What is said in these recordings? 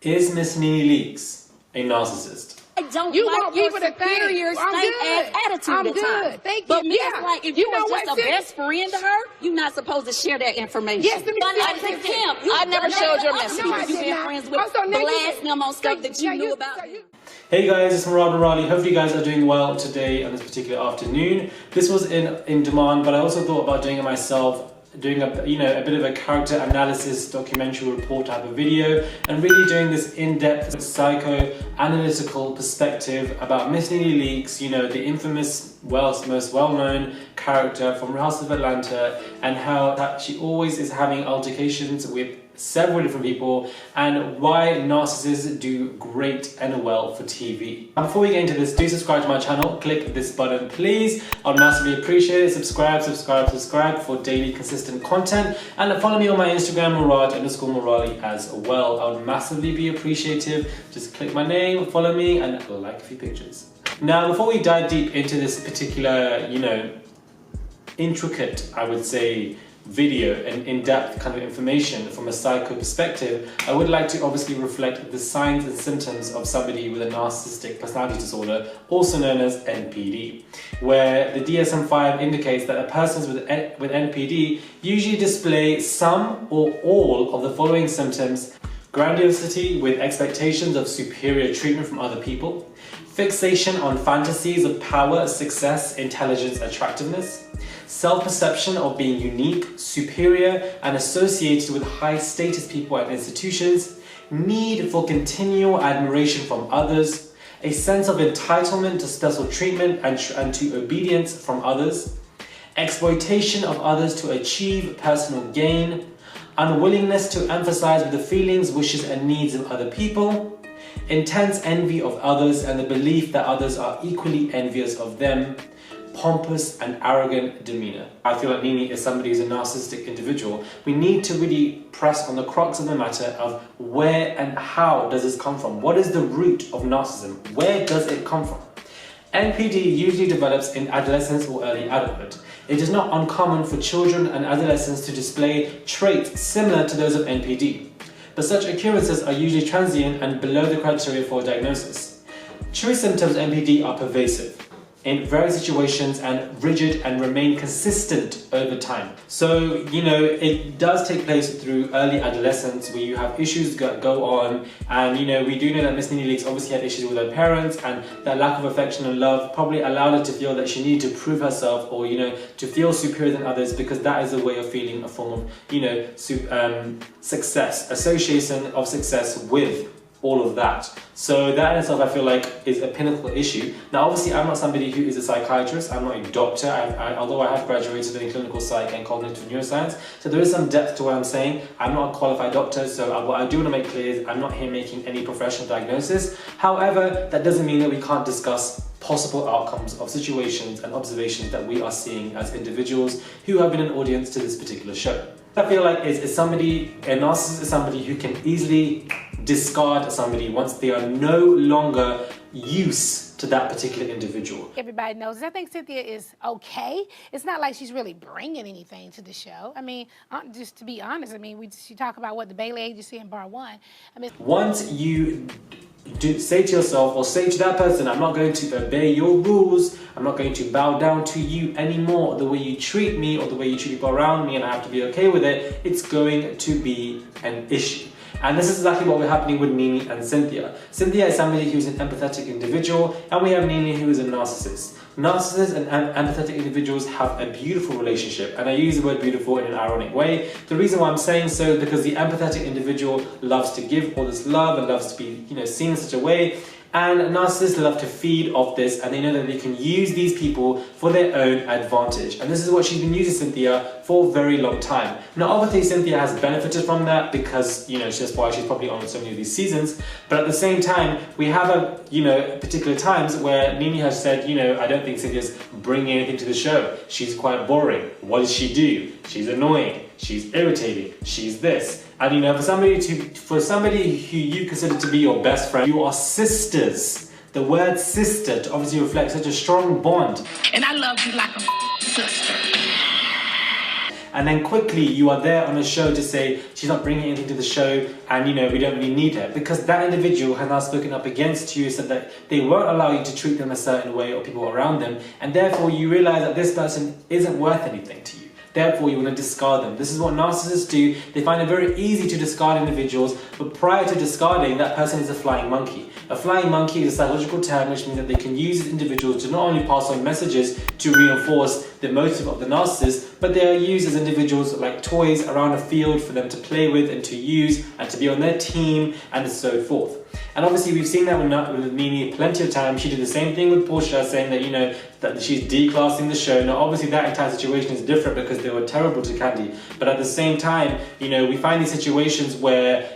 Is Miss Nene Leakes a narcissist? I don't like your superior stank-ass attitude at times. Thank you. But me, it's like, if you was just a best friend to her, you're not supposed to share that information. Yes, let me I never showed your messages. You've been friends with, blasting them on stuff that you knew about. Hey guys, it's Raleigh. Hope you guys are doing well today on this particular afternoon. This was in demand, but I also thought about doing it myself, doing a bit of a character analysis documentary report type of video, and really doing this in-depth psychoanalytical perspective about Miss Nene Leakes, the infamous, most well-known character from House of Atlanta, and how that she always is having altercations with several different people, and why narcissists do great and well for TV. Before we get into this, do subscribe to my channel, click this button please, I'd massively appreciate it. Subscribe for daily consistent content, and follow me on my Instagram, Murad_Morali as well. I would massively be appreciative. Just click my name, follow me, and like a few pictures. Now, before we dive deep into this particular, intricate, I would say, video and in-depth kind of information from a psycho perspective, I would like to obviously reflect the signs and symptoms of somebody with a narcissistic personality disorder, also known as NPD, where the DSM-5 indicates that a person with NPD usually display some or all of the following symptoms: grandiosity with expectations of superior treatment from other people, fixation on fantasies of power, success, intelligence, attractiveness, self-perception of being unique, superior, and associated with high-status people and institutions, need for continual admiration from others, a sense of entitlement to special treatment and to obedience from others, exploitation of others to achieve personal gain, unwillingness to emphasize with the feelings, wishes, and needs of other people, intense envy of others and the belief that others are equally envious of them, pompous and arrogant demeanor. I feel like Nene is somebody who's a narcissistic individual. We need to really press on the crux of the matter of where and how does this come from? What is the root of narcissism? Where does it come from? NPD usually develops in adolescence or early adulthood. It is not uncommon for children and adolescents to display traits similar to those of NPD, but such occurrences are usually transient and below the criteria for diagnosis. True symptoms of NPD are pervasive in various situations and rigid and remain consistent over time. So, it does take place through early adolescence where you have issues go on, and we do know that Miss Nene Leakes obviously had issues with her parents, and that lack of affection and love probably allowed her to feel that she needed to prove herself, or to feel superior than others, because that is a way of feeling a form of success, association of success with all of that. So that in itself, I feel like, is a pinnacle issue. Now, obviously, I'm not somebody who is a psychiatrist. I'm not a doctor, although I have graduated in clinical psych and cognitive neuroscience. So there is some depth to what I'm saying. I'm not a qualified doctor, so what I do want to make clear is I'm not here making any professional diagnosis. However, that doesn't mean that we can't discuss possible outcomes of situations and observations that we are seeing as individuals who have been an audience to this particular show. I feel like a narcissist is somebody who can easily discard somebody once they are no longer used to that particular individual. Everybody knows. I think Cynthia is okay. It's not like she's really bringing anything to the show. I mean, just to be honest, she talk about what the Bailey Agency in Bar 1. Once you say to yourself, or say to that person, I'm not going to obey your rules, I'm not going to bow down to you anymore, the way you treat me or the way you treat people around me, and I have to be okay with it, it's going to be an issue. And this is exactly what we're happening with Nene and Cynthia. Cynthia is somebody who's an empathetic individual, and we have Nene, who is a narcissist. Narcissists and empathetic individuals have a beautiful relationship, and I use the word beautiful in an ironic way. The reason why I'm saying so is because the empathetic individual loves to give all this love and loves to be seen in such a way, and narcissists love to feed off this, and they know that they can use these people for their own advantage. And this is what she's been using Cynthia for a very long time. Now, obviously, Cynthia has benefited from that because, that's why she's probably on so many of these seasons. But at the same time, we have particular times where Nene has said, I don't think Cynthia's bringing anything to the show. She's quite boring. What does she do? She's annoying. She's irritating. She's this. And for somebody who you consider to be your best friend, you are sisters. The word sister obviously reflects such a strong bond. And I love you like a sister. and then quickly you are there on a show to say she's not bringing anything to the show, and you know, we don't really need her, because that individual has now spoken up against you, said that they won't allow you to treat them a certain way or people around them, and therefore you realize that this person isn't worth anything to you. Therefore, you want to discard them. This is what narcissists do. They find it very easy to discard individuals, but prior to discarding, that person is a flying monkey. A flying monkey is a psychological term which means that they can use individuals to not only pass on messages to reinforce the motive of the narcissist, but they are used as individuals like toys around a field for them to play with and to use and to be on their team and so forth. And obviously we've seen that with Nene plenty of times. She did the same thing with Portia, saying that, you know, that she's declassing the show. Now obviously that entire situation is different because they were terrible to Candy. But at the same time, you know, we find these situations where,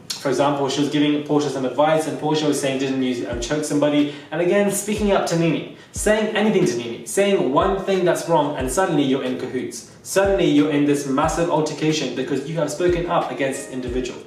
for example, she was giving Portia some advice and Portia was saying, didn't you choke somebody? And again, speaking up to Nene, saying anything to Nene, saying one thing that's wrong, and suddenly you're in cahoots. Suddenly you're in this massive altercation because you have spoken up against this individual.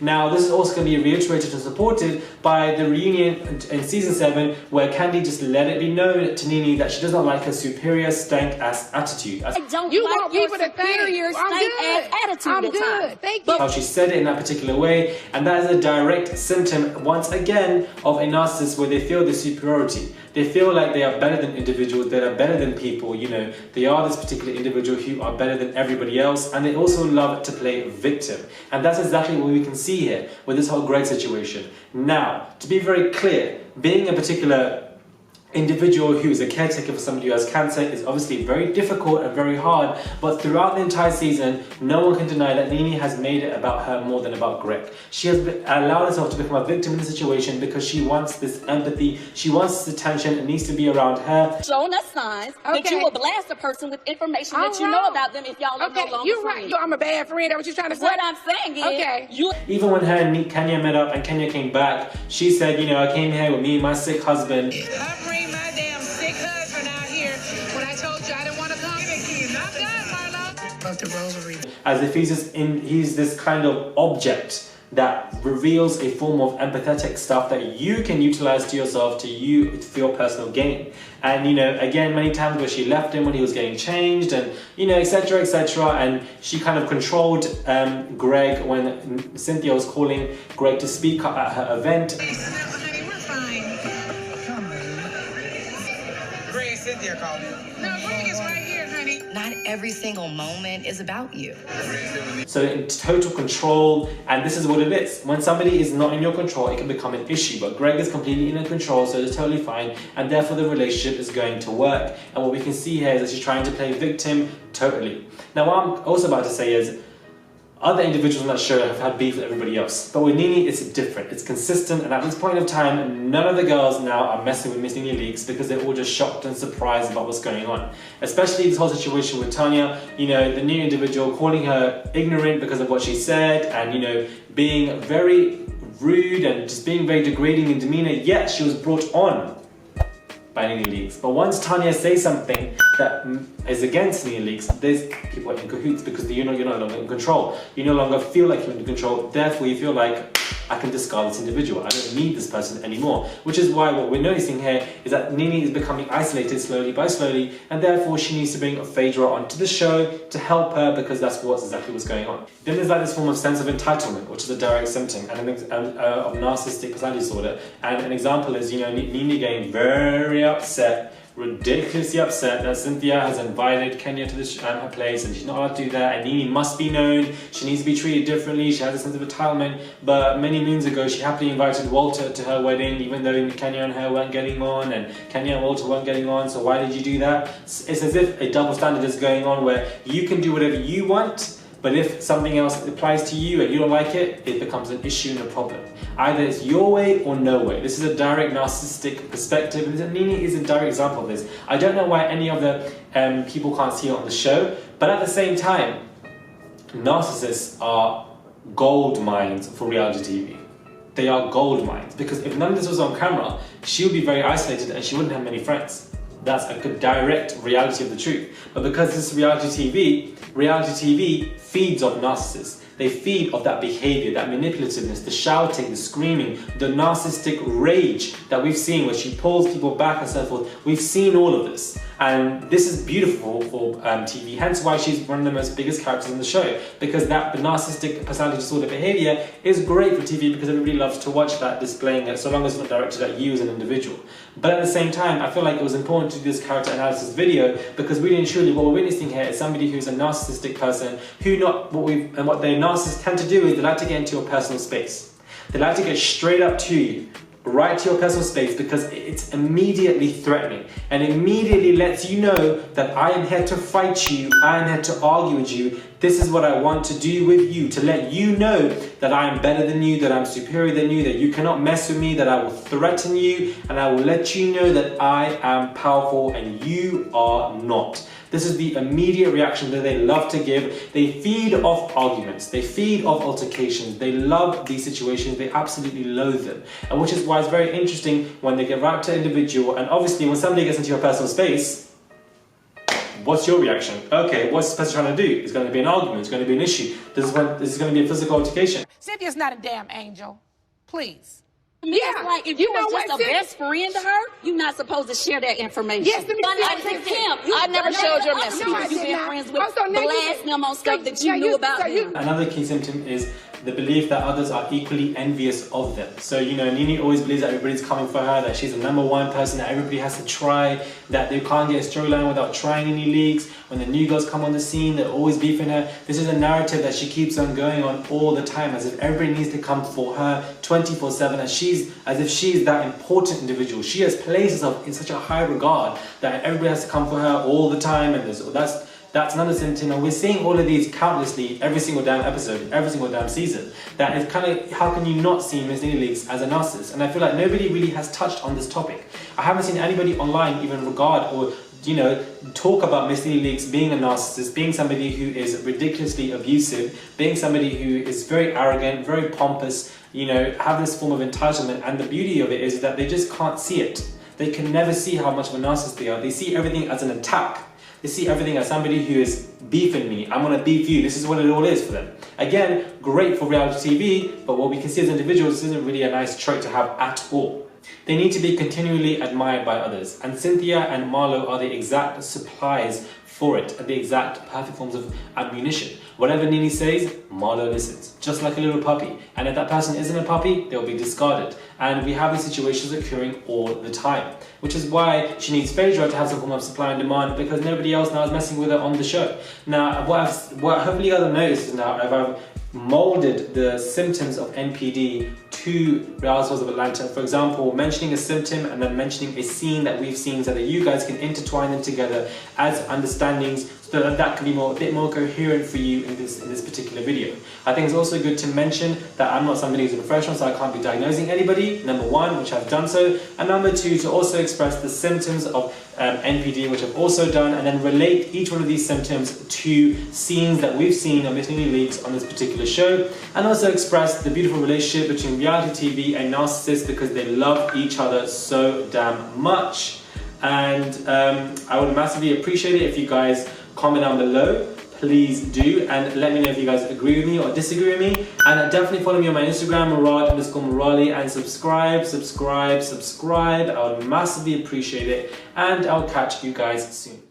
Now, this is also going to be reiterated and supported by the reunion in season 7, where Candy just let it be known to Nene that she does not like her superior stank-ass attitude. I don't like your superior stank-ass attitude at times. Thank you. How she said it in that particular way, and that is a direct symptom, once again, of a narcissist where they feel the superiority. They feel like they are better than individuals, they are better than people, you know, they are this particular individual who are better than everybody else, and they also love to play victim. And that's exactly what we can see here with this whole Greg situation. Now, to be very clear, being a particular individual who is a caretaker for somebody who has cancer is obviously very difficult and very hard, but throughout the entire season, no one can deny that Nene has made it about her more than about Greg. She has allowed herself to become a victim in the situation because she wants this empathy, she wants this attention, it needs to be around her. Showing us signs that you will blast a person with information that you know about them if y'all are no longer you're friends. Right. I'm a bad friend, that's what you're trying to say? What I'm saying is, Even when her and Kenya met up and Kenya came back, she said, you know, I came here with me and my sick husband. As if he's this kind of object that reveals a form of empathetic stuff that you can utilize to yourself for your personal gain. And you know, again, many times where she left him when he was getting changed, and you know, etc., etc. And she kind of controlled Greg when Cynthia was calling Greg to speak up at her event. Honey, we're fine. Greg and Cynthia called you. No, Greg is right here, honey. Not every single moment is about you. So in total control, and this is what it is. When somebody is not in your control, it can become an issue, but Greg is completely in control, so it's totally fine, and therefore the relationship is going to work. And what we can see here is that she's trying to play victim totally. Now what I'm also about to say is, other individuals on that show have had beef with everybody else, but with Nene it's different, it's consistent, and at this point of time, none of the girls now are messing with Miss Nene Leakes because they're all just shocked and surprised about what's going on. Especially this whole situation with Tanya, you know, the new individual calling her ignorant because of what she said, and you know, being very rude and just being very degrading in demeanor, yet she was brought on by Nene Leakes. But once Tanya says something that is against Nene Leakes, there's people are in cahoots because you're no longer in control. You no longer feel like you're in control, therefore you feel like, I can discard this individual. I don't need this person anymore. Which is why what we're noticing here is that Nene is becoming isolated slowly by slowly, and therefore she needs to bring Phaedra onto the show to help her, because that's exactly what's going on. Then there's like this form of sense of entitlement, which is a direct symptom of narcissistic personality disorder. And an example is, you know, Nene getting very upset, ridiculously upset that Cynthia has invited Kenya to her place and she's not allowed to do that, and Nene must be known, she needs to be treated differently, she has a sense of entitlement. But many moons ago she happily invited Walter to her wedding, even though Kenya and her weren't getting on, and Kenya and Walter weren't getting on, so why did you do that? It's as if a double standard is going on where you can do whatever you want, but if something else applies to you and you don't like it, it becomes an issue and a problem. Either it's your way or no way. This is a direct narcissistic perspective, and Nene is a direct example of this. I don't know why any of the people can't see it on the show, but at the same time, narcissists are gold mines for reality TV. They are gold mines, because if none of this was on camera, she would be very isolated and she wouldn't have many friends. That's a good direct reality of the truth. But because this is reality TV feeds off narcissists. They feed off that behavior, that manipulativeness, the shouting, the screaming, the narcissistic rage that we've seen where she pulls people back and so forth. We've seen all of this. And this is beautiful for TV, hence why she's one of the most biggest characters in the show, because that narcissistic personality disorder behavior is great for TV because everybody loves to watch that, displaying it, so long as it's not directed at you as an individual. But at the same time, I feel like it was important to do this character analysis video because really and truly what we're witnessing here is somebody who's a narcissistic person who what their narcissists tend to do is they like to get into your personal space. They like to get straight up to you, right to your personal space, because it's immediately threatening and immediately lets you know that I am here to fight you, I am here to argue with you, this is what I want to do with you, to let you know that I am better than you, that I'm superior than you, that you cannot mess with me, that I will threaten you, and I will let you know that I am powerful and you are not. This is the immediate reaction that they love to give. They feed off arguments, they feed off altercations, they love these situations, they absolutely loathe them. And which is why it's very interesting when they get right to individual, and obviously when somebody gets into your personal space, what's your reaction? Okay, what's this person trying to do? It's going to be an argument, it's going to be an issue. This is going to be a physical altercation. Cynthia's not a damn angel. Please. It's like if you was just a best friend to her, you're not supposed to share that information. Yes, Kim, I never showed your messages. You've been friends with, blasting them on stuff that you knew about him. Another key symptom is the belief that others are equally envious of them. So, you know, Nene always believes that everybody's coming for her, that she's the #1 person, that everybody has to try, that they can't get a storyline without trying any leaks. When the new girls come on the scene, they're always beefing her. This is a narrative that she keeps on going on all the time, as if everybody needs to come for her 24/7, as if she's that important individual. She has placed herself in such a high regard that everybody has to come for her all the time, and that's another symptom, and we're seeing all of these countlessly every single damn episode, every single damn season. That is kind of, how can you not see Miss Nene Leakes as a narcissist? And I feel like nobody really has touched on this topic. I haven't seen anybody online even regard or, you know, talk about Miss Nene Leakes being a narcissist, being somebody who is ridiculously abusive, being somebody who is very arrogant, very pompous, you know, have this form of entitlement. And the beauty of it is that they just can't see it. They can never see how much of a narcissist they are. They see everything as an attack. They see everything as somebody who is beefing me. I'm gonna beef you. This is what it all is for them. Again, great for reality TV, but what we can see as individuals, this isn't really a nice trait to have at all. They need to be continually admired by others. And Cynthia and Marlo are the exact supplies for it, and the exact perfect forms of ammunition. Whatever Nene says, Marlo listens, just like a little puppy. And if that person isn't a puppy, they'll be discarded. And we have these situations occurring all the time, which is why she needs Phaedra to have some form of supply and demand, because nobody else now is messing with her on the show. Now, what hopefully you guys have noticed is now I've molded the symptoms of NPD to Real Housewives of Atlanta. For example, mentioning a symptom and then mentioning a scene that we've seen so that you guys can intertwine them together as understandings, so that that can be a bit more coherent for you in this particular video. I think it's also good to mention that I'm not somebody who's a professional, so I can't be diagnosing anybody, #1, which I've done so, and #2, to also express the symptoms of NPD, which I've also done, and then relate each one of these symptoms to scenes that we've seen on Miss Nene Leakes on this particular show, and also express the beautiful relationship between reality TV and narcissists, because they love each other so damn much. And I would massively appreciate it if you guys comment down below. Please do, and let me know if you guys agree with me or disagree with me. And definitely follow me on my Instagram, Murad_Morali, and subscribe. I would massively appreciate it, and I'll catch you guys soon.